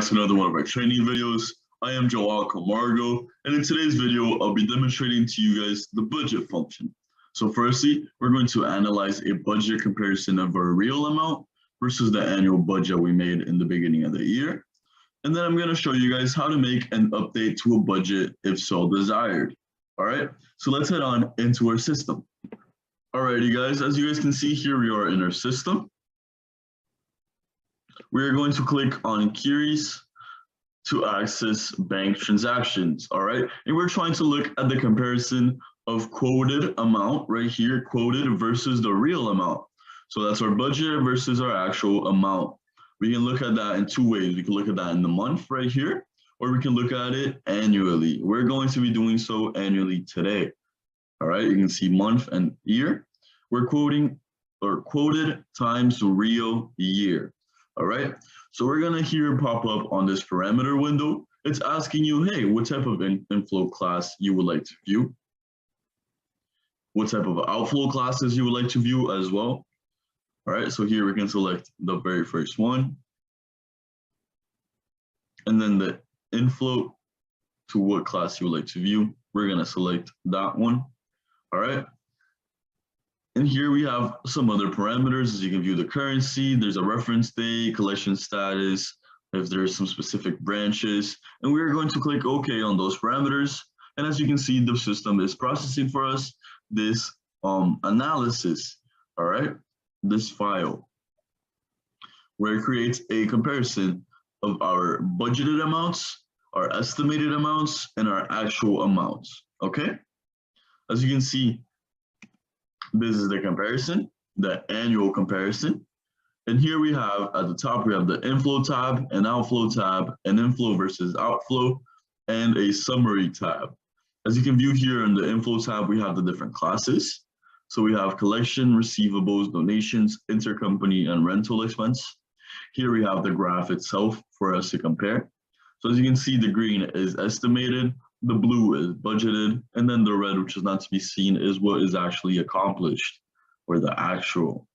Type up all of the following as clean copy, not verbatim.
to another one of our training videos. I am Joao Camargo, and in today's video, I'll be demonstrating to you guys the budget function. So firstly, we're going to analyze a budget comparison of our real amount versus the annual budget we made in the beginning of the year. And then I'm going to show you guys how to make an update to a budget if so desired. All right, so let's head on into our system. Alrighty guys, as you guys can see here, we are in our system. We are going to click on queries to access bank transactions, all right? And we're trying to look at the comparison of quoted amount right here, quoted versus the real amount. So that's our budget versus our actual amount. We can look at that in two ways. We can look at that in the month right here, or we can look at it annually. We're going to be doing so annually today. All right, you can see month and year. We're quoting or quoted times real year. All right, so we're gonna here pop up on this parameter window. It's asking you, hey, what type of inflow class you would like to view? What type of outflow classes you would like to view as well? All right, so here we can select the very first one. And then the inflow to what class you would like to view. We're gonna select that one. All right. And here we have some other parameters. As you can view the currency, there's a reference date, collection status, if there's some specific branches, and we're going to click OK on those parameters. And as you can see, the system is processing for us this analysis, all right, this file, where it creates a comparison of our budgeted amounts, our estimated amounts, and our actual amounts, okay? As you can see, this is the comparison, the annual comparison. And here we have at the top, we have the inflow tab, an outflow tab, an inflow versus outflow, and a summary tab. As you can view here in the inflow tab, we have the different classes. So we have collection, receivables, donations, intercompany, and rental expense. Here we have the graph itself for us to compare. So as you can see, the green is estimated, the blue is budgeted, and then the red, which is not to be seen, is what is actually accomplished, or the actual.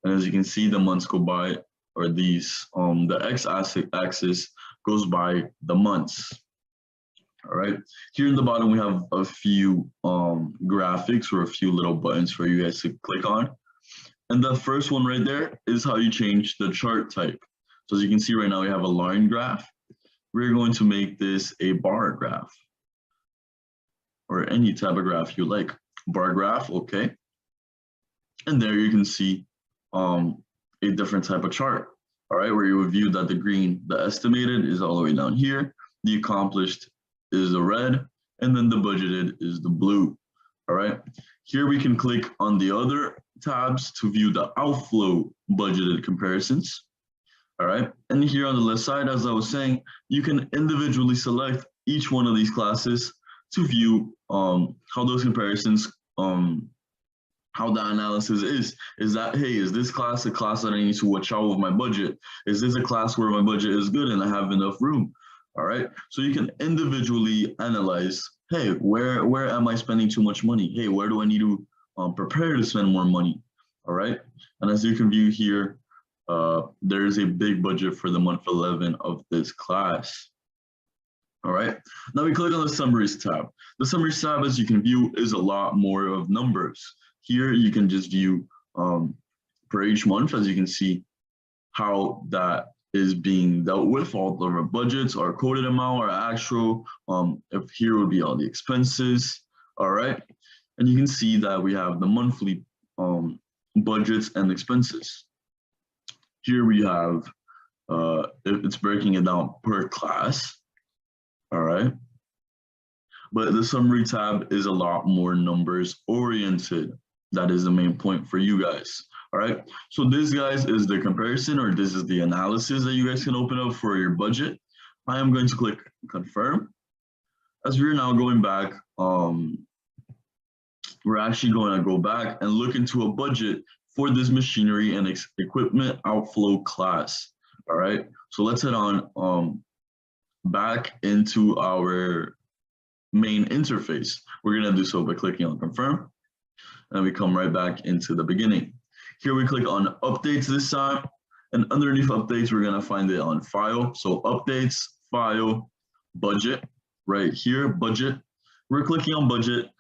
And as you can see, the months go by, or these, the x-axis goes by the months. All right, here in the bottom, we have a few graphics or a few little buttons for you guys to click on. And the first one right there is how you change the chart type. So as you can see right now, we have a line graph. We're going to make this a bar graph, or any type of graph you like. Bar graph, okay. And there you can see a different type of chart, all right, where you would view that the green, the estimated, is all the way down here, the accomplished is the red, and then the budgeted is the blue, all right. Here we can click on the other tabs to view the outflow budgeted comparisons, all right. And here on the left side, as I was saying, you can individually select each one of these classes to view how those comparisons, how the analysis is that, hey, is this class a class that I need to watch out with my budget? Is this a class where my budget is good and I have enough room? All right, so you can individually analyze, hey, where am I spending too much money? Hey, where do I need to prepare to spend more money? All right, and as you can view here, there is a big budget for the month 11 of this class. All right, now we click on the summaries tab. The summaries tab, as you can view, is a lot more of numbers. Here you can just view per each month, as you can see, how that is being dealt with, all of our budgets, our quoted amount, our actual, if here would be all the expenses, all right? And you can see that we have the monthly budgets and expenses. Here we have, it's breaking it down per class, all right? But the summary tab is a lot more numbers oriented. That is the main point for you guys. All right, so this, guys, is the comparison, or this is the analysis that you guys can open up for your budget. I am going to click confirm. As we're now going back, we're actually going to go back and look into a budget for this machinery and equipment outflow class. All right, so let's head on back into our main interface. We're going to do so by clicking on confirm, and we come right back into the beginning. Here we click on updates this time, And underneath updates, we're gonna find it on file. So updates, file, budget, right here, budget. We're clicking on budget,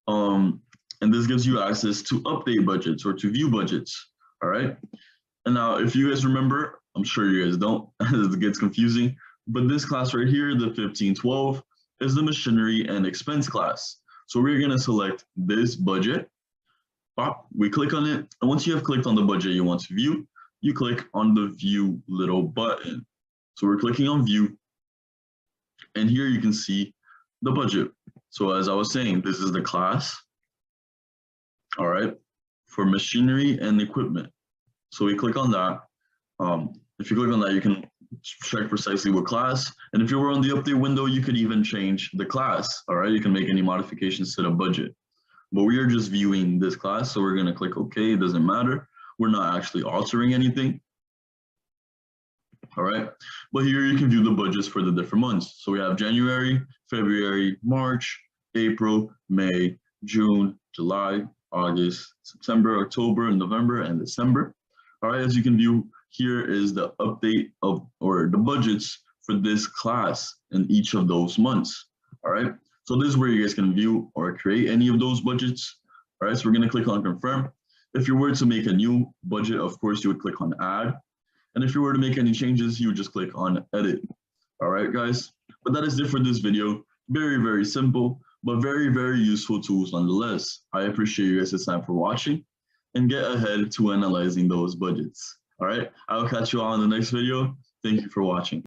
and this gives you access to update budgets or to view budgets, all right? And now if you guys remember, I'm sure you guys don't, it gets confusing, but this class right here, the 1512, is the machinery and expense class. So we're gonna select this budget, we click on it, and once you have clicked on the budget you want to view, you click on the view little button. So we're clicking on view, and here you can see the budget. So as I was saying, this is the class, all right, for machinery and equipment. So we click on that. If you click on that, you can check precisely what class. And if you were on the update window, you could even change the class, all right? You can make any modifications to the budget. But we are just viewing this class, so we're gonna click OK, it doesn't matter. We're not actually altering anything, all right? But here you can view the budgets for the different months. So we have January, February, March, April, May, June, July, August, September, October, November, and December. All right, as you can view, here is the update of, or the budgets for this class in each of those months, all right? So this is where you guys can view or create any of those budgets. All right, so we're gonna click on confirm. If you were to make a new budget, of course, you would click on add. And if you were to make any changes, you would just click on edit. All right, guys, but that is it for this video. Very, very simple, but very, very useful tools nonetheless. I appreciate you guys' time for watching, and get ahead to analyzing those budgets. All right, I'll catch you all in the next video. Thank you for watching.